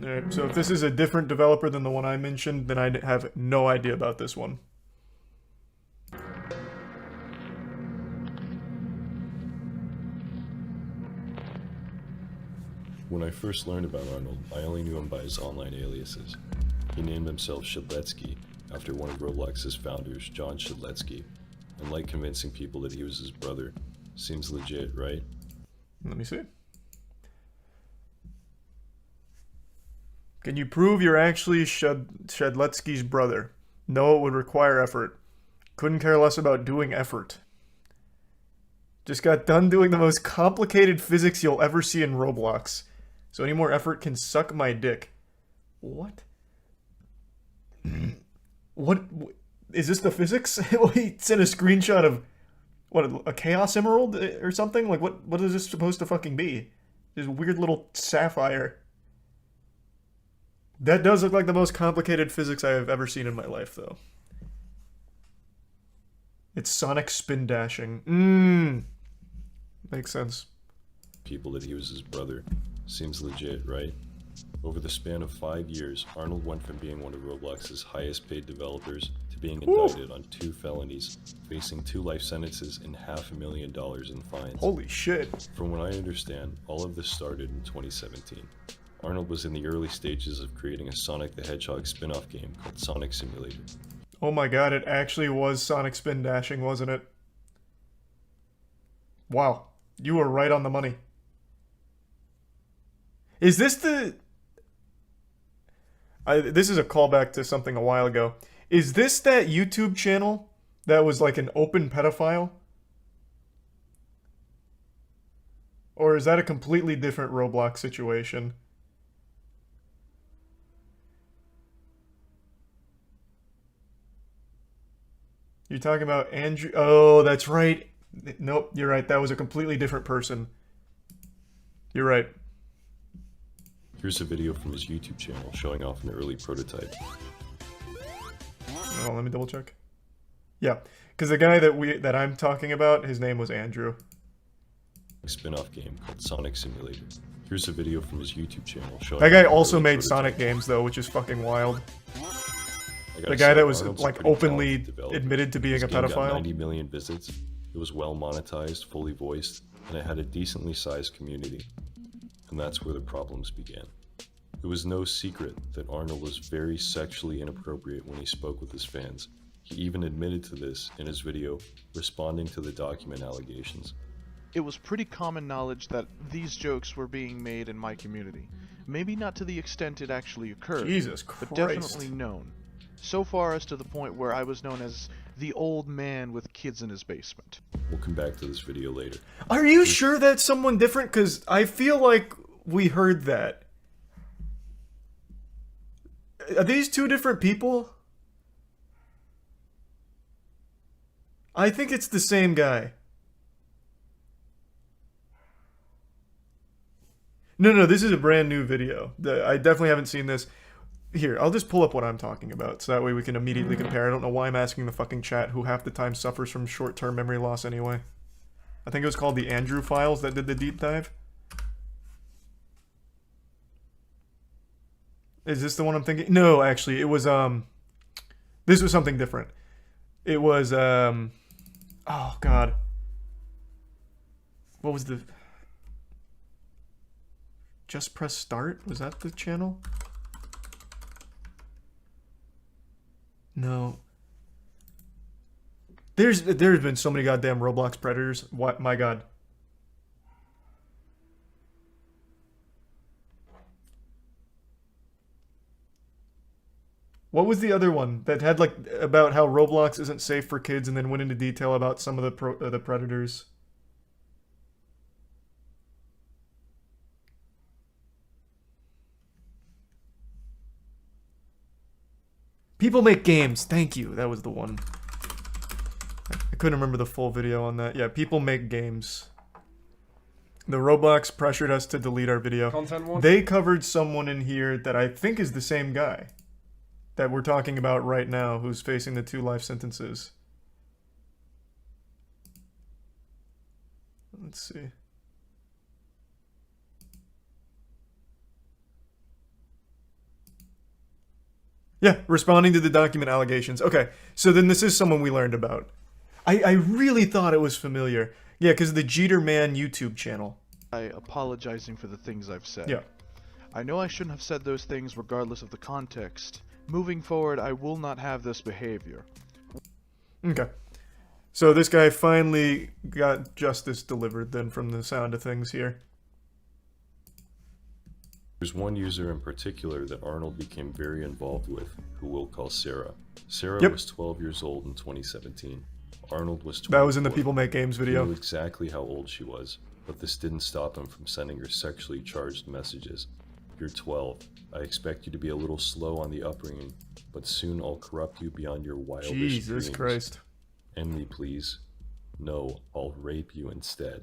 Alright, so if this is a different developer than the one I mentioned, then I have no idea about this one. When I first learned about Arnold, I only knew him by his online aliases. He named himself Shadletsky after one of Roblox's founders, John Shadletsky, and liked convincing people that he was his brother. Seems legit, right? Let me see. Can you prove you're actually Shadletsky's brother? No, it would require effort. Couldn't care less about doing effort. Just got done doing the most complicated physics you'll ever see in Roblox. So any more effort can suck my dick. What? What? Is this the physics? He sent a screenshot of, what, a Chaos Emerald or something? Like, what is this supposed to fucking be? This weird little sapphire. That does look like the most complicated physics I have ever seen in my life, though. It's sonic spin dashing. Makes sense. People that he was his brother. Seems legit, right? Over the span of 5 years, Arnold went from being one of Roblox's highest paid developers to being indicted on 2 felonies, facing 2 life sentences and $500,000 in fines. Holy shit. From what I understand, all of this started in 2017. Arnold was in the early stages of creating a Sonic the Hedgehog spin-off game called Sonic Simulator. Oh my god, it actually was sonic spin dashing, wasn't it? Wow. You were right on the money. Is this the... this is a callback to something a while ago. Is this that YouTube channel that was like an open pedophile? Or is that a completely different Roblox situation? You're talking about Andrew... Oh, that's right. Nope, you're right. That was a completely different person. You're right. Here's a video from his YouTube channel showing off an early prototype. Oh, let me double check. Yeah, because the guy that I'm talking about, his name was Andrew. A spin-off game called Sonic Simulator. Here's a video from his YouTube channel showing That guy off an also early made prototype. Sonic games, though, which is fucking wild. The The guy that was, like, openly admitted to being a Got pedophile. 90 million visits. It was well monetized, fully voiced, and it had a decently sized community. And that's where the problems began. It was no secret that Arnold was very sexually inappropriate when he spoke with his fans. He even admitted to this in his video, responding to the document allegations. It was pretty common knowledge that these jokes were being made in my community. Maybe not to the extent it actually occurred, Jesus but Christ. definitely known. So far as to the point where I was known as the old man with kids in his basement. We'll come back to this video later. Are you sure that's someone different? Because I feel like we heard that. Are these 2 different people? I think it's the same guy. No, this is a brand new video. I definitely haven't seen this. Here, I'll just pull up what I'm talking about, so that way we can immediately compare. I don't know why I'm asking the fucking chat, who half the time suffers from short-term memory loss anyway. I think it was called the Andrew Files that did the deep dive. Is this the one I'm thinking? No, actually, it was, this was something different. It was, oh, God. What was the... Just Press Start? Was that the channel? No. There's been so many goddamn Roblox predators. What? My God. What was the other one that had like about how Roblox isn't safe for kids, and then went into detail about some of the predators? People make games. Thank you. That was the one. I couldn't remember the full video on that. Yeah, people make games. The Roblox pressured us to delete our video. Content one? They covered someone in here that I think is the same guy that we're talking about right now, who's facing the 2 life sentences. Let's see. Yeah, responding to the document allegations. Okay, so then this is someone we learned about. I really thought it was familiar. Yeah, because the Jeter Man YouTube channel. By apologizing for the things I've said. Yeah. I know I shouldn't have said those things regardless of the context. Moving forward, I will not have this behavior. Okay. So this guy finally got justice delivered then from the sound of things here. There's one user in particular that Arnold became very involved with, who we'll call Sarah. Sarah Yep. was 12 years old in 2017. Arnold was 24. That was in the People Make Games He video. knew exactly how old she was, but this didn't stop him from sending her sexually charged messages. You're 12. I expect you to be a little slow on the upbringing, but soon I'll corrupt you beyond your wildest Jesus dreams. Christ. End me, please. No, I'll rape you instead.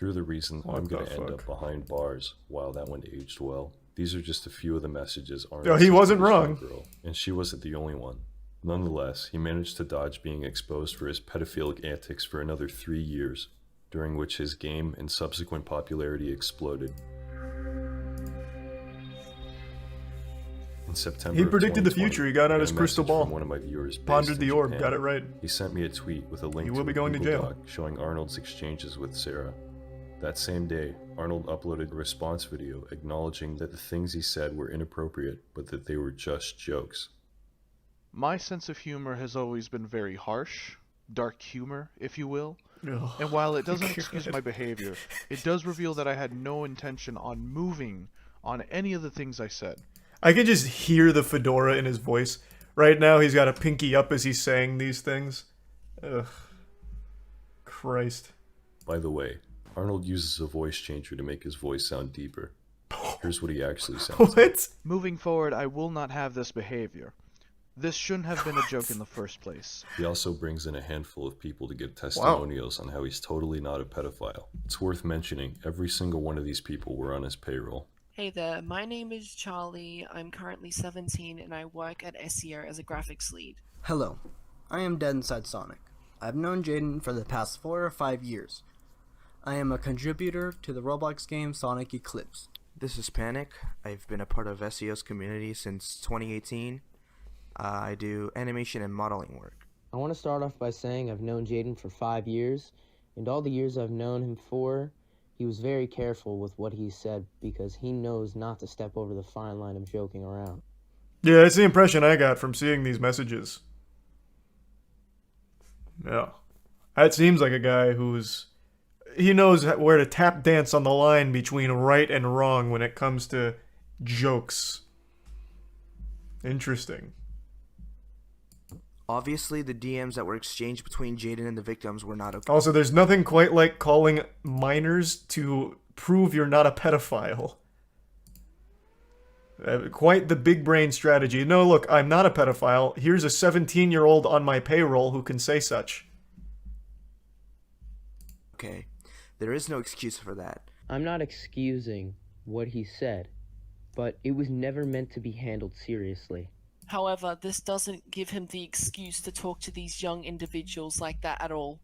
You're the reason I'm going to end up behind bars. Wow, that one aged well. These are just a few of the messages Arnold Oh, he sent wasn't to his wrong. girl, and she wasn't the only one. Nonetheless, he managed to dodge being exposed for his pedophilic antics for another 3 years, during which his game and subsequent popularity exploded. In September He of predicted the 2020, future. He got out I his a crystal message from ball. One of my viewers based Pondered in the orb. Japan. Got it right. He sent me a tweet with a link You to will be a going to Google jail. Doc showing Arnold's exchanges with Sarah. That same day, Arnold uploaded a response video acknowledging that the things he said were inappropriate, but that they were just jokes. My sense of humor has always been very harsh, dark humor, if you will. Ugh. And while it doesn't excuse God. my behavior, it does reveal that I had no intention on moving on any of the things I said. I can just hear the fedora in his voice. Right now, he's got a pinky up as he's saying these things. Ugh. Christ. By the way, Arnold uses a voice changer to make his voice sound deeper. Here's what he actually sounds like. What? Moving forward, I will not have this behavior. This shouldn't have been a joke in the first place. He also brings in a handful of people to give testimonials on how he's totally not a pedophile. It's worth mentioning, every single one of these people were on his payroll. Hey there, my name is Charlie. I'm currently 17 and I work at SEO as a graphics lead. Hello, I am Dead Inside Sonic. I've known Jaden for the past 4 or 5 years. I am a contributor to the Roblox game Sonic Eclipse. This is Panic. I've been a part of SEO's community since 2018. I do animation and modeling work. I want to start off by saying I've known Jaden for 5 years, and all the years I've known him for, he was very careful with what he said because he knows not to step over the fine line of joking around. Yeah, that's the impression I got from seeing these messages. Yeah. That seems like a guy who's... He knows where to tap dance on the line between right and wrong when it comes to jokes. Interesting. Obviously, the DMs that were exchanged between Jaden and the victims were not okay. Also, there's nothing quite like calling minors to prove you're not a pedophile. Quite the big brain strategy. No, look, I'm not a pedophile. Here's a 17-year-old on my payroll who can say such. Okay, there is no excuse for that. I'm not excusing what he said, but it was never meant to be handled seriously. However, this doesn't give him the excuse to talk to these young individuals like that at all.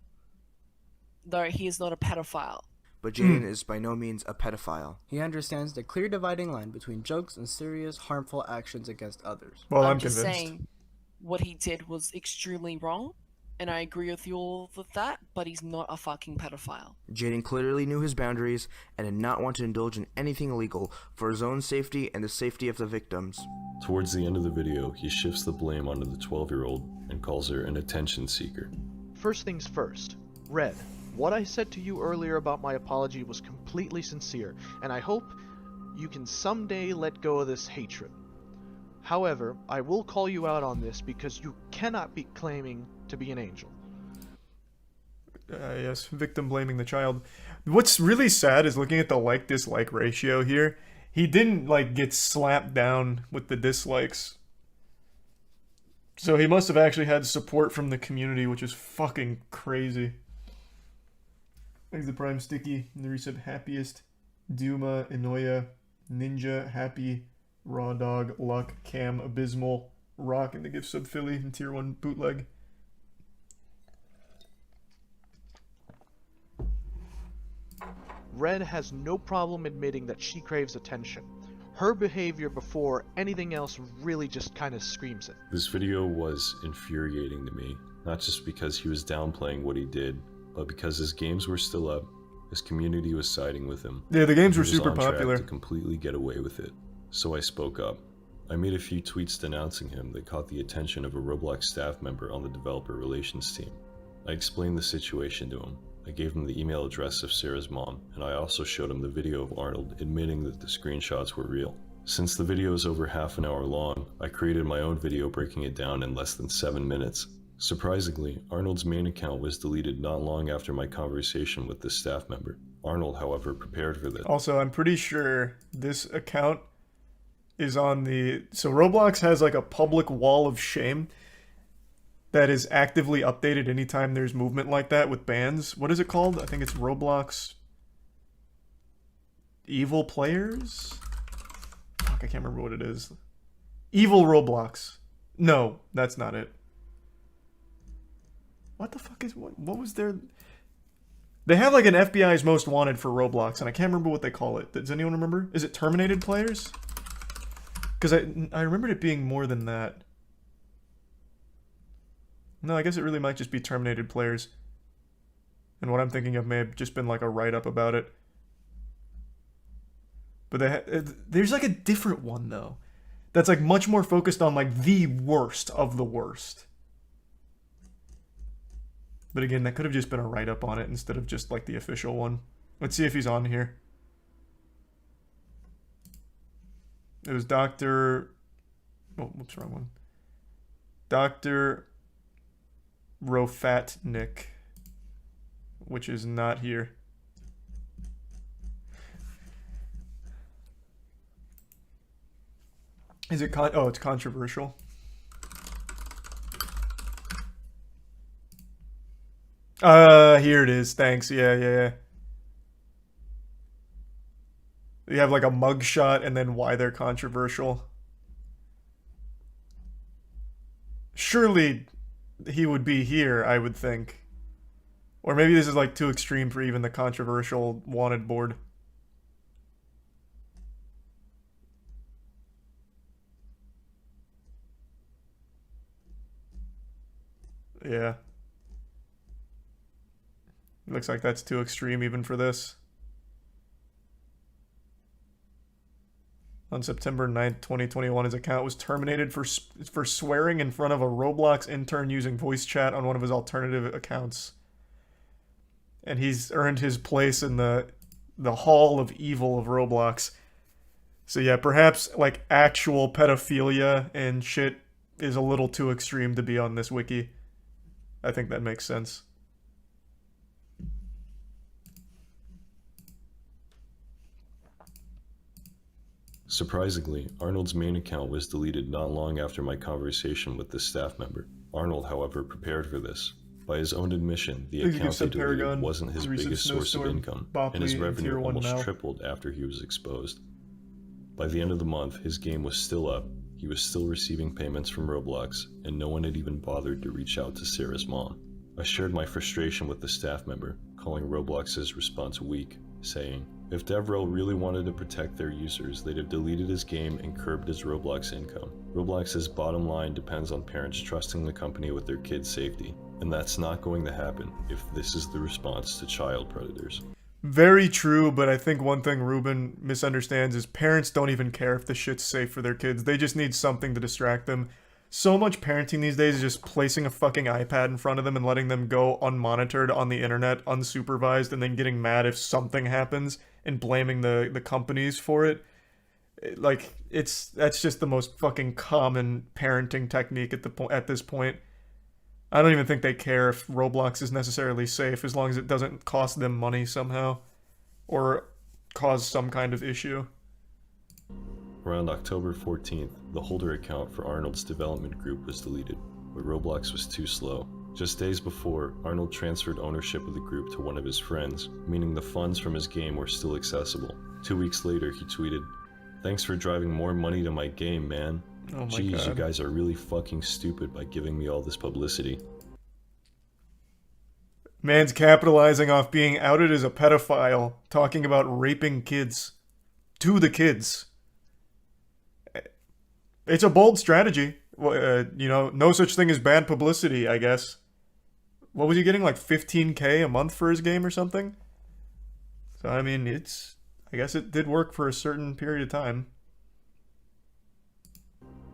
Though he is not a pedophile. But Jaden is by no means a pedophile. He understands the clear dividing line between jokes and serious, harmful actions against others. Well, I'm just convinced. saying what he did was extremely wrong, and I agree with you all with that, but he's not a fucking pedophile. Jaden clearly knew his boundaries and did not want to indulge in anything illegal for his own safety and the safety of the victims. Towards the end of the video, he shifts the blame onto the 12-year-old and calls her an attention seeker. First things first. Red, what I said to you earlier about my apology was completely sincere, and I hope you can someday let go of this hatred. However, I will call you out on this because you cannot be claiming to be an angel. Yes, victim blaming the child. What's really sad is looking at the like-dislike ratio here. He didn't, like, get slapped down with the dislikes. So he must have actually had support from the community, which is fucking crazy. Thanks to Prime Sticky, the resub Happiest, Duma, Inoya, Ninja, Happy, Raw Dog, Luck, Cam, Abysmal, Rock, and the gift sub Philly, and Tier 1 Bootleg. Red has no problem admitting that she craves attention. Her behavior before anything else really just kind of screams it. This video was infuriating to me, not just because he was downplaying what he did, but because his games were still up, his community was siding with him. Yeah, the games He were was super on track popular. to completely get away with it. So I spoke up. I made a few tweets denouncing him that caught the attention of a Roblox staff member on the developer relations team. I explained the situation to him. I gave him the email address of Sarah's mom, and I also showed him the video of Arnold admitting that the screenshots were real. Since the video is over half an hour long, I created my own video breaking it down in less than 7 minutes. Surprisingly, Arnold's main account was deleted not long after my conversation with this staff member. Arnold, however, prepared for this. Also, I'm pretty sure this account is on the... So Roblox has like a public wall of shame that is actively updated anytime there's movement like that with bans. What is it called? I think it's Roblox Evil Players? Fuck, I can't remember what it is. Evil Roblox. No, that's not it. What the fuck is... What was their... They have like an FBI's Most Wanted for Roblox, and I can't remember what they call it. Does anyone remember? Is it Terminated Players? Because I remembered it being more than that. No, I guess it really might just be Terminated Players. And what I'm thinking of may have just been like a write-up about it. But there's like a different one, though. That's like much more focused on like the worst of the worst. But again, that could have just been a write-up on it instead of just like the official one. Let's see if he's on here. It was Dr. Oh, whoops, wrong one. Dr. Rofatnik, which is not here. Is it oh, it's controversial. Here it is. Thanks. Yeah. You have like a mugshot and then why they're controversial. Surely he would be here, I would think. Or maybe this is like too extreme for even the controversial wanted board. Yeah. Looks like that's too extreme even for this. On September 9th, 2021, his account was terminated for swearing in front of a Roblox intern using voice chat on one of his alternative accounts. And he's earned his place in the Hall of Evil of Roblox. So yeah, perhaps like actual pedophilia and shit is a little too extreme to be on this wiki. I think that makes sense. Surprisingly, Arnold's main account was deleted not long after my conversation with this staff member. Arnold, however, prepared for this. By his own admission, the account he deleted wasn't his biggest source of income, and his revenue almost tripled after he was exposed. By the end of the month, his game was still up, he was still receiving payments from Roblox, and no one had even bothered to reach out to Sarah's mom. I shared my frustration with the staff member, calling Roblox's response weak, saying, if DevRel really wanted to protect their users, they'd have deleted his game and curbed his Roblox income. Roblox's bottom line depends on parents trusting the company with their kids' safety, and that's not going to happen if this is the response to child predators. Very true, but I think one thing Ruben misunderstands is parents don't even care if the shit's safe for their kids. They just need something to distract them. So much parenting these days is just placing a fucking iPad in front of them and letting them go unmonitored on the internet, unsupervised, and then getting mad if something happens and blaming the companies for it. Like, that's just the most fucking common parenting technique at this point. I don't even think they care if Roblox is necessarily safe as long as it doesn't cost them money somehow or cause some kind of issue. Around October 14th, the holder account for Arnold's development group was deleted, but Roblox was too slow. Just days before, Arnold transferred ownership of the group to one of his friends, meaning the funds from his game were still accessible. 2 weeks later, he tweeted, "Thanks for driving more money to my game, man. Oh my Jeez, God. you guys are really fucking stupid by giving me all this publicity." Man's capitalizing off being outed as a pedophile, talking about raping kids. To the kids. It's a bold strategy. No such thing as bad publicity, I guess. What was he getting, like 15K a month for his game or something? So, I mean, I guess it did work for a certain period of time.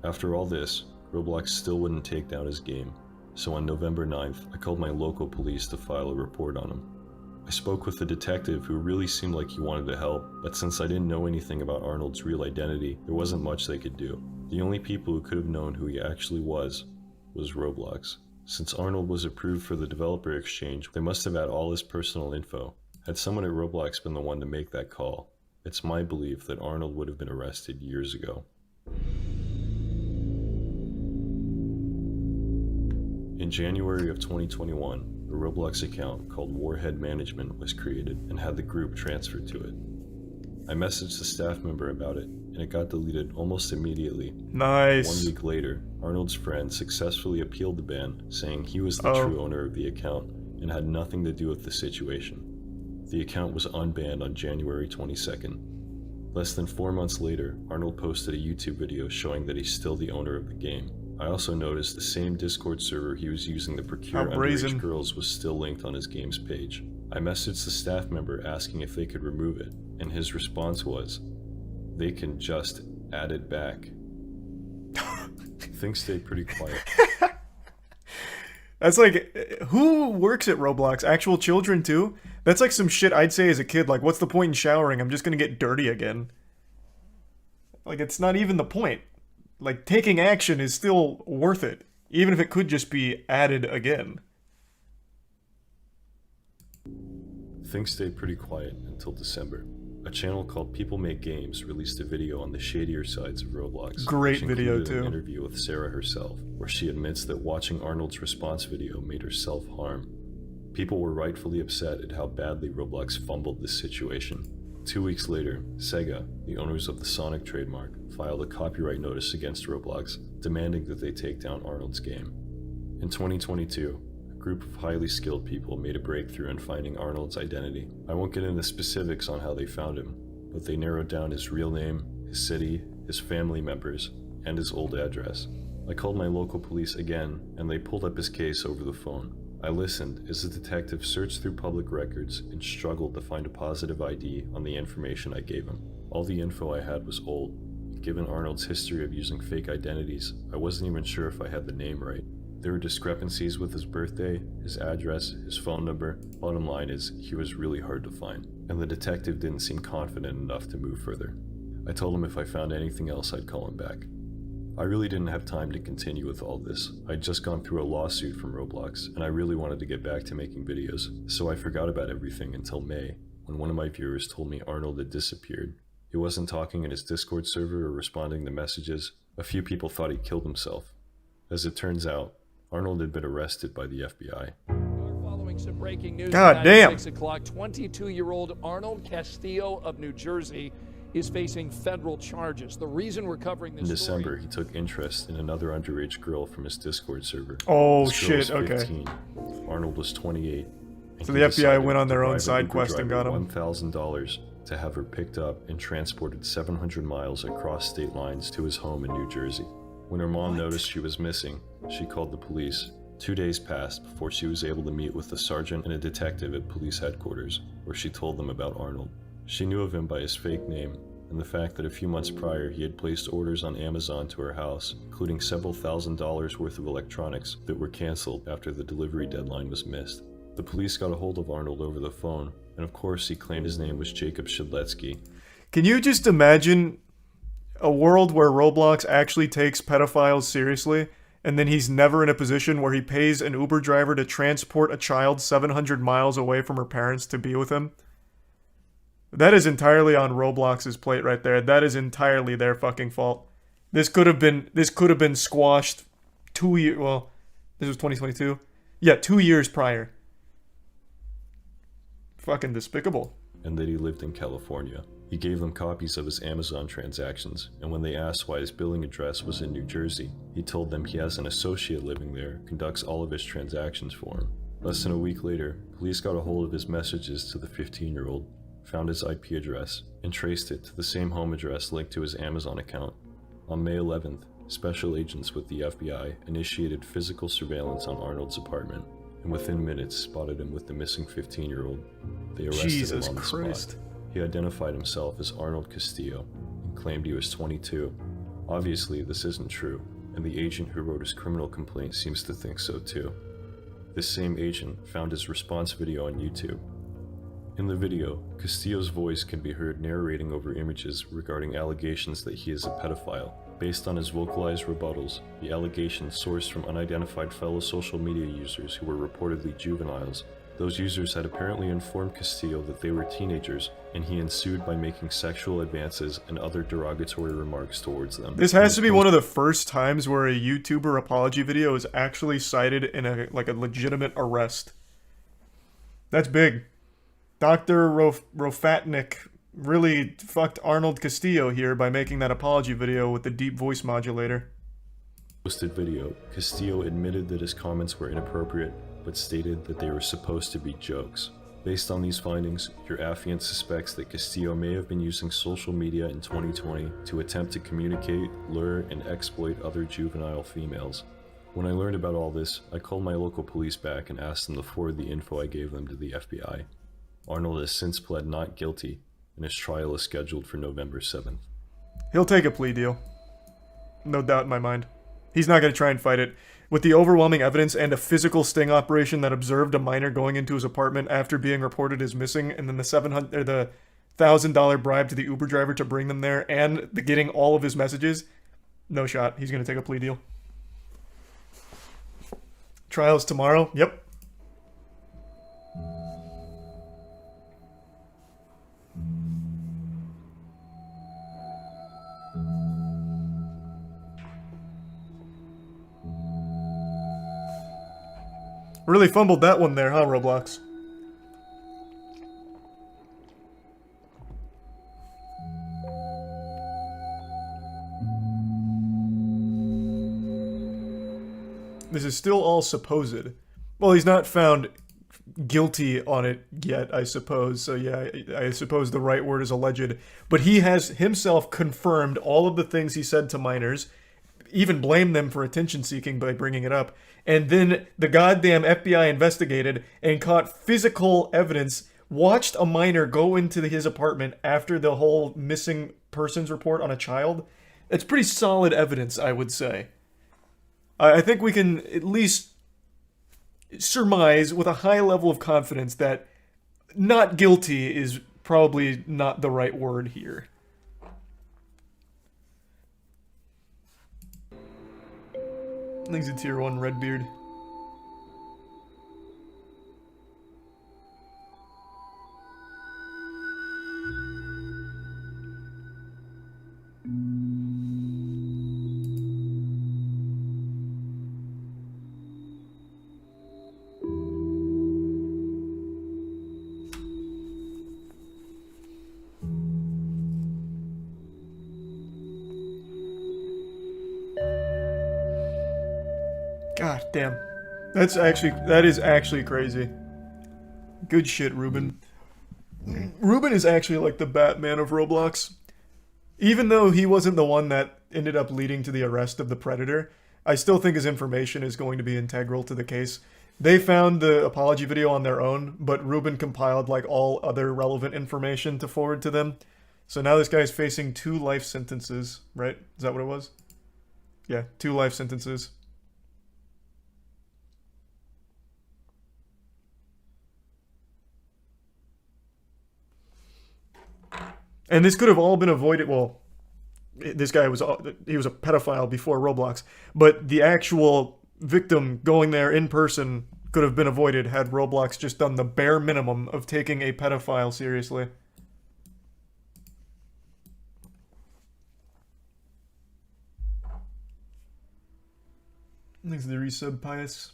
After all this, Roblox still wouldn't take down his game. So on November 9th, I called my local police to file a report on him. I spoke with a detective who really seemed like he wanted to help, but since I didn't know anything about Arnold's real identity, there wasn't much they could do. The only people who could have known who he actually was Roblox. Since Arnold was approved for the developer exchange, they must have had all his personal info. Had someone at Roblox been the one to make that call, it's my belief that Arnold would have been arrested years ago. In January of 2021, a Roblox account called Warhead Management was created and had the group transferred to it. I messaged the staff member about it, and it got deleted almost immediately. Nice. 1 week later, Arnold's friend successfully appealed the ban, saying he was the true owner of the account and had nothing to do with the situation. The account was unbanned on January 22nd. Less than 4 months later, Arnold posted a YouTube video showing that he's still the owner of the game. I also noticed the same Discord server he was using to procure underage girls was still linked on his game's page. I messaged the staff member asking if they could remove it, and his response was, "They can just add it back." Things stayed pretty quiet. That's like, who works at Roblox? Actual children too? That's like some shit I'd say as a kid, like, what's the point in showering? I'm just gonna get dirty again. Like, it's not even the point. Like, taking action is still worth it, even if it could just be added again. Things stayed pretty quiet until December. A channel called People Make Games released a video on the shadier sides of Roblox. Great which video included too. An interview with Sarah herself, where she admits that watching Arnold's response video made her self-harm. People were rightfully upset at how badly Roblox fumbled this situation. 2 weeks later, Sega, the owners of the Sonic trademark, filed a copyright notice against Roblox, demanding that they take down Arnold's game. In 2022, a group of highly skilled people made a breakthrough in finding Arnold's identity. I won't get into specifics on how they found him, but they narrowed down his real name, his city, his family members, and his old address. I called my local police again, and they pulled up his case over the phone. I listened as the detective searched through public records and struggled to find a positive ID on the information I gave him. All the info I had was old. Given Arnold's history of using fake identities, I wasn't even sure if I had the name right. There were discrepancies with his birthday, his address, his phone number. Bottom line is, he was really hard to find, and the detective didn't seem confident enough to move further. I told him if I found anything else, I'd call him back. I really didn't have time to continue with all this. I'd just gone through a lawsuit from Roblox, and I really wanted to get back to making videos, so I forgot about everything until May, when one of my viewers told me Arnold had disappeared. He wasn't talking in his Discord server or responding to messages. A few people thought he killed himself. As it turns out, Arnold had been arrested by the FBI. Following some breaking news God damn. 6 o'clock, 22-year-old Arnold Castillo of New Jersey is facing federal charges. The reason we're covering this In December, he took interest in another underage girl from his Discord server. Oh This girl was shit, okay. 15. Arnold was 28. and So he the FBI decided went on to their own bribe a side Uber quest and driver got him. $1,000 to have her picked up and transported 700 miles across state lines to his home in New Jersey. When her mom noticed she was missing, she called the police. 2 days passed before she was able to meet with a sergeant and a detective at police headquarters, where she told them about Arnold. She knew of him by his fake name and the fact that a few months prior he had placed orders on Amazon to her house, including several $1,000s worth of electronics that were canceled after the delivery deadline was missed. The police got a hold of Arnold over the phone, and of course he claimed his name was Jacob Shedletsky. Can you just imagine a world where Roblox actually takes pedophiles seriously, and then he's never in a position where he pays an Uber driver to transport a child 700 miles away from her parents to be with him? That is entirely on Roblox's plate right there. That is entirely their fucking fault. This could have been squashed 2 years. Well, this was 2022. Yeah, 2 years prior. Fucking despicable. And that he lived in California. He gave them copies of his Amazon transactions, and when they asked why his billing address was in New Jersey, he told them he has an associate living there who conducts all of his transactions for him. Less than a week later, police got a hold of his messages to the 15-year-old, found his IP address, and traced it to the same home address linked to his Amazon account. On May 11th, Special agents with the FBI initiated physical surveillance on Arnold's apartment, and within minutes spotted him with the missing 15-year-old. They arrested Jesus him on the Christ. spot. He identified himself as Arnold Castillo and claimed he was 22. Obviously, this isn't true, and the agent who wrote his criminal complaint seems to think so too. This same agent found his response video on YouTube. In the video, Castillo's voice can be heard narrating over images regarding allegations that he is a pedophile. Based on his vocalized rebuttals, the allegations sourced from unidentified fellow social media users who were reportedly juveniles. Those users had apparently informed Castillo that they were teenagers, and he ensued by making sexual advances and other derogatory remarks towards them. This has to be one of the first times where a YouTuber apology video is actually cited in a legitimate arrest. That's big. Dr. Rofatnik really fucked Arnold Castillo here by making that apology video with the deep voice modulator. Posted video, Castillo admitted that his comments were inappropriate, but stated that they were supposed to be jokes. Based on these findings, your affiant suspects that Castillo may have been using social media in 2020 to attempt to communicate, lure, and exploit other juvenile females. When I learned about all this, I called my local police back and asked them to forward the info I gave them to the FBI. Arnold has since pled not guilty, and his trial is scheduled for November 7th. He'll take a plea deal. No doubt in my mind. He's not going to try and fight it. With the overwhelming evidence and a physical sting operation that observed a minor going into his apartment after being reported as missing, and then the $1,000 bribe to the Uber driver to bring them there, and the getting all of his messages, no shot. He's going to take a plea deal. Trials tomorrow? Yep. Really fumbled that one there, huh, Roblox? This is still all supposed. Well, he's not found guilty on it yet, I suppose. So yeah, I suppose the right word is alleged. But he has himself confirmed all of the things he said to minors, even blamed them for attention seeking by bringing it up. And then the goddamn FBI investigated and caught physical evidence, watched a minor go into his apartment after the whole missing persons report on a child. It's pretty solid evidence, I would say. I think we can at least surmise with a high level of confidence that not guilty is probably not the right word here. I think it's a tier 1 Redbeard. God damn. That is actually crazy. Good shit, Ruben. Ruben is actually like the Batman of Roblox. Even though he wasn't the one that ended up leading to the arrest of the Predator, I still think his information is going to be integral to the case. They found the apology video on their own, but Ruben compiled like all other relevant information to forward to them. So now this guy's facing 2 life sentences, right? Is that what it was? Yeah, 2 life sentences. And this could have all been avoided. Well, this guy was a pedophile before Roblox, but the actual victim going there in person could have been avoided had Roblox just done the bare minimum of taking a pedophile seriously. Thanks to the resub, Pius.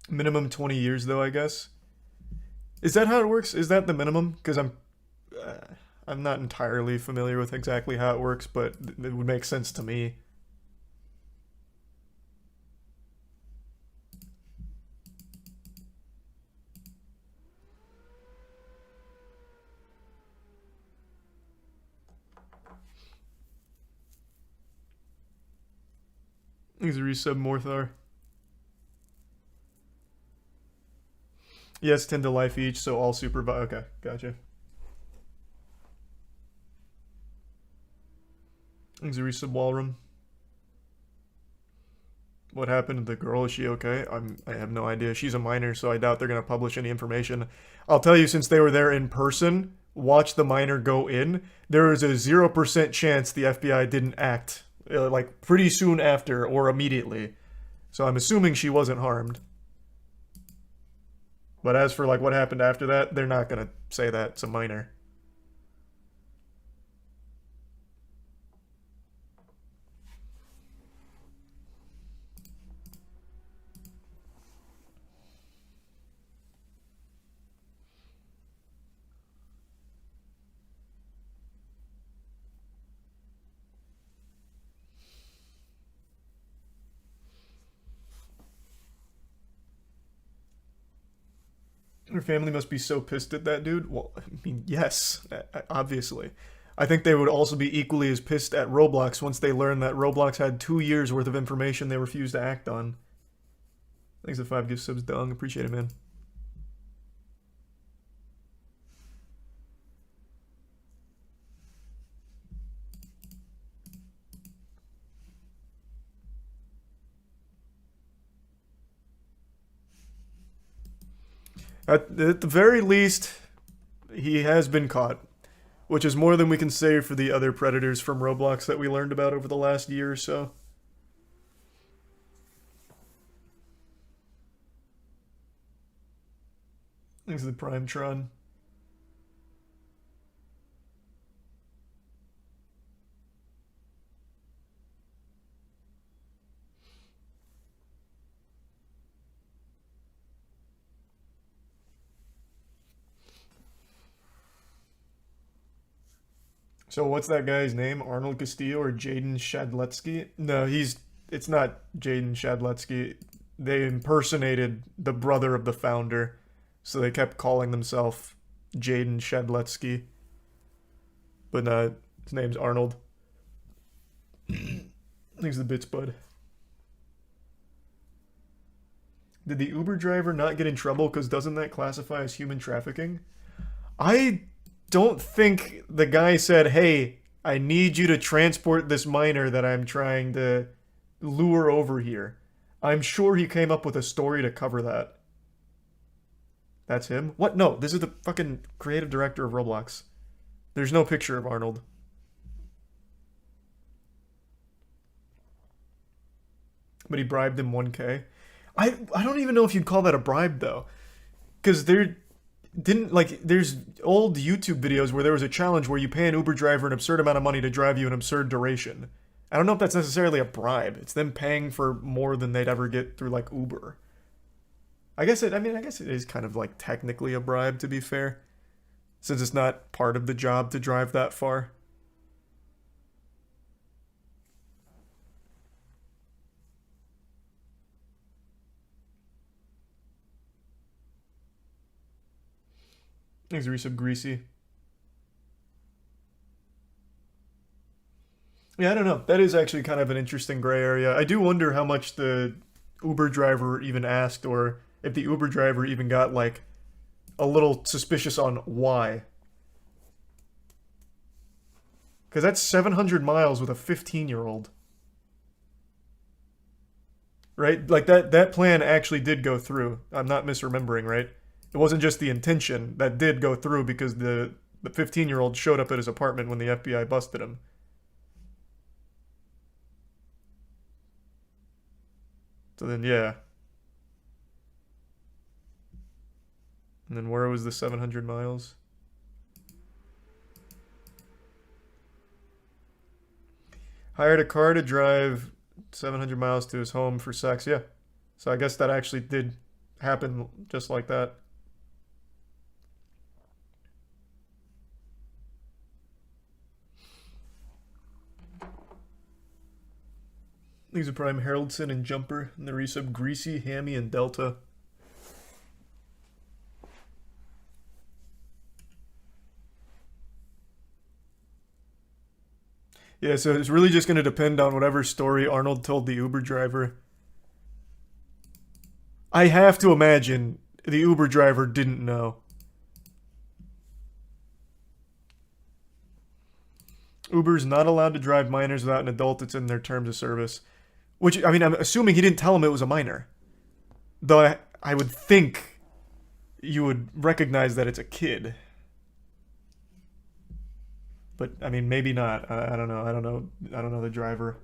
Minimum 20 years, though, I guess. Is that how it works? Is that the minimum? Because I'm not entirely familiar with exactly how it works, but it would make sense to me. He's a resub Morthar. Yes, 10 to life each, so all supervised. Okay, gotcha. He's a resub Walrum. What happened to the girl? Is she okay? I have no idea. She's a minor, so I doubt they're going to publish any information. I'll tell you, since they were there in person, watch the minor go in, there is a 0% chance the FBI didn't act, like, pretty soon after or immediately. So I'm assuming she wasn't harmed. But as for, like, what happened after that, they're not going to say that. It's a minor. Her family must be so pissed at that dude. Well, I mean, yes, obviously. I think they would also be equally as pissed at Roblox once they learned that Roblox had 2 years worth of information they refused to act on. Thanks for 5 gift subs, Dung. Appreciate it, man. At the very least, he has been caught, which is more than we can say for the other predators from Roblox that we learned about over the last year or so. Thanks to the Primetron. So what's that guy's name? Arnold Castillo or Jaden Shadletsky? No, it's not Jaden Shadletsky. They impersonated the brother of the founder, so they kept calling themselves Jaden Shadletsky. But no, his name's Arnold. Thanks to the bits, bud. Did the Uber driver not get in trouble because doesn't that classify as human trafficking? I don't think the guy said, hey, I need you to transport this minor that I'm trying to lure over here. I'm sure he came up with a story to cover that. That's him? What? No, this is the fucking creative director of Roblox. There's no picture of Arnold. But he bribed him 1K. I don't even know if you'd call that a bribe, though. Because there's old YouTube videos where there was a challenge where you pay an Uber driver an absurd amount of money to drive you an absurd duration. I don't know if that's necessarily a bribe. It's them paying for more than they'd ever get through, like, Uber. I guess it is kind of, like, technically a bribe, to be fair. Since it's not part of the job to drive that far. Thanks, Resub Greasy. Yeah, I don't know. That is actually kind of an interesting gray area. I do wonder how much the Uber driver even asked, or if the Uber driver even got, like, a little suspicious on why. Because that's 700 miles with a 15-year-old. Right? Like, that plan actually did go through. I'm not misremembering, right? It wasn't just the intention. That did go through because the 15-year-old showed up at his apartment when the FBI busted him. So then, yeah. And then where was the 700 miles? Hired a car to drive 700 miles to his home for sex. Yeah. So I guess that actually did happen just like that. These are Prime Haroldson and Jumper, and the resub Greasy, Hammy, and Delta. Yeah, so it's really just going to depend on whatever story Arnold told the Uber driver. I have to imagine the Uber driver didn't know. Uber's not allowed to drive minors without an adult. It's in their terms of service. Which, I mean, I'm assuming he didn't tell him it was a minor. Though I would think you would recognize that it's a kid. But, I mean, maybe not. I don't know. I don't know the driver.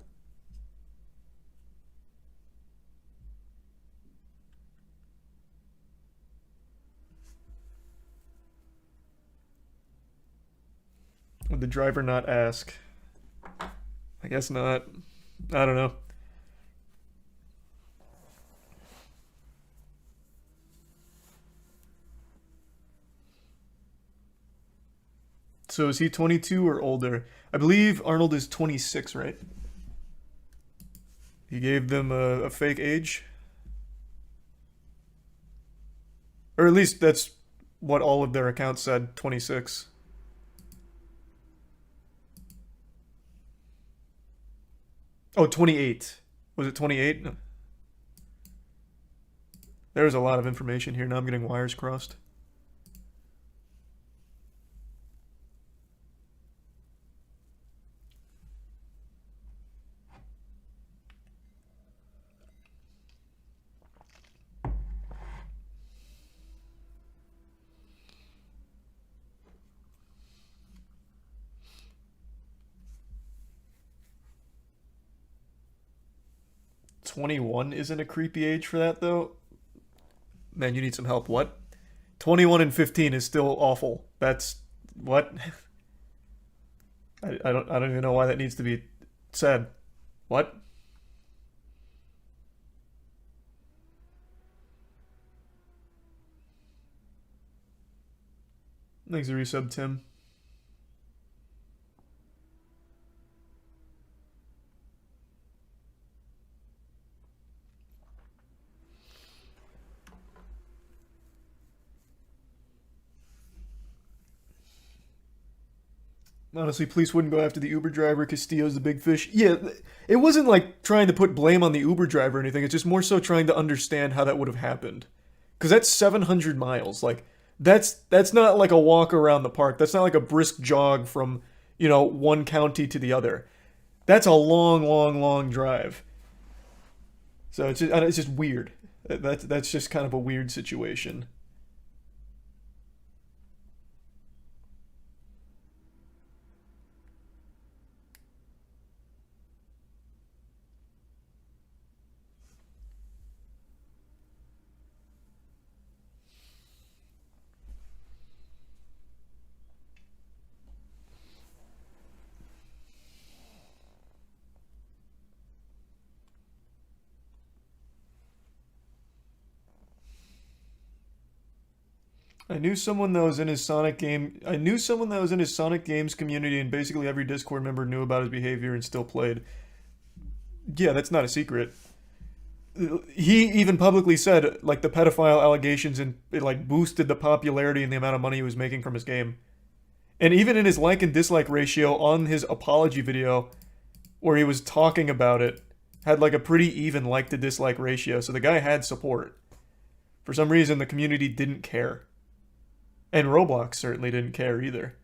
Would the driver not ask? I guess not. I don't know. So is he 22 or older? I believe Arnold is 26, right? He gave them a fake age? Or at least that's what all of their accounts said, 26. Oh, 28. Was it 28? No. There's a lot of information here. Now I'm getting wires crossed. "21 isn't a creepy age for that, though." Man, you need some help. What? 21 and 15 is still awful. That's what? I don't even know why that needs to be said. What? Thanks for resub, Tim. Honestly, police wouldn't go after the Uber driver. Castillo's the big fish. Yeah, it wasn't like trying to put blame on the Uber driver or anything. It's just more so trying to understand how that would have happened. Because that's 700 miles. Like, that's not like a walk around the park. That's not like a brisk jog from, one county to the other. That's a long, long, long drive. So it's just weird. That's just kind of a weird situation. I knew someone that was in his Sonic game. I knew someone that was in his Sonic games community, and basically every Discord member knew about his behavior and still played. Yeah, that's not a secret. He even publicly said, like, the pedophile allegations and it, like, boosted the popularity and the amount of money he was making from his game. And even in his like and dislike ratio on his apology video, where he was talking about it, had like a pretty even like to dislike ratio. So the guy had support. For some reason, the community didn't care. And Roblox certainly didn't care either.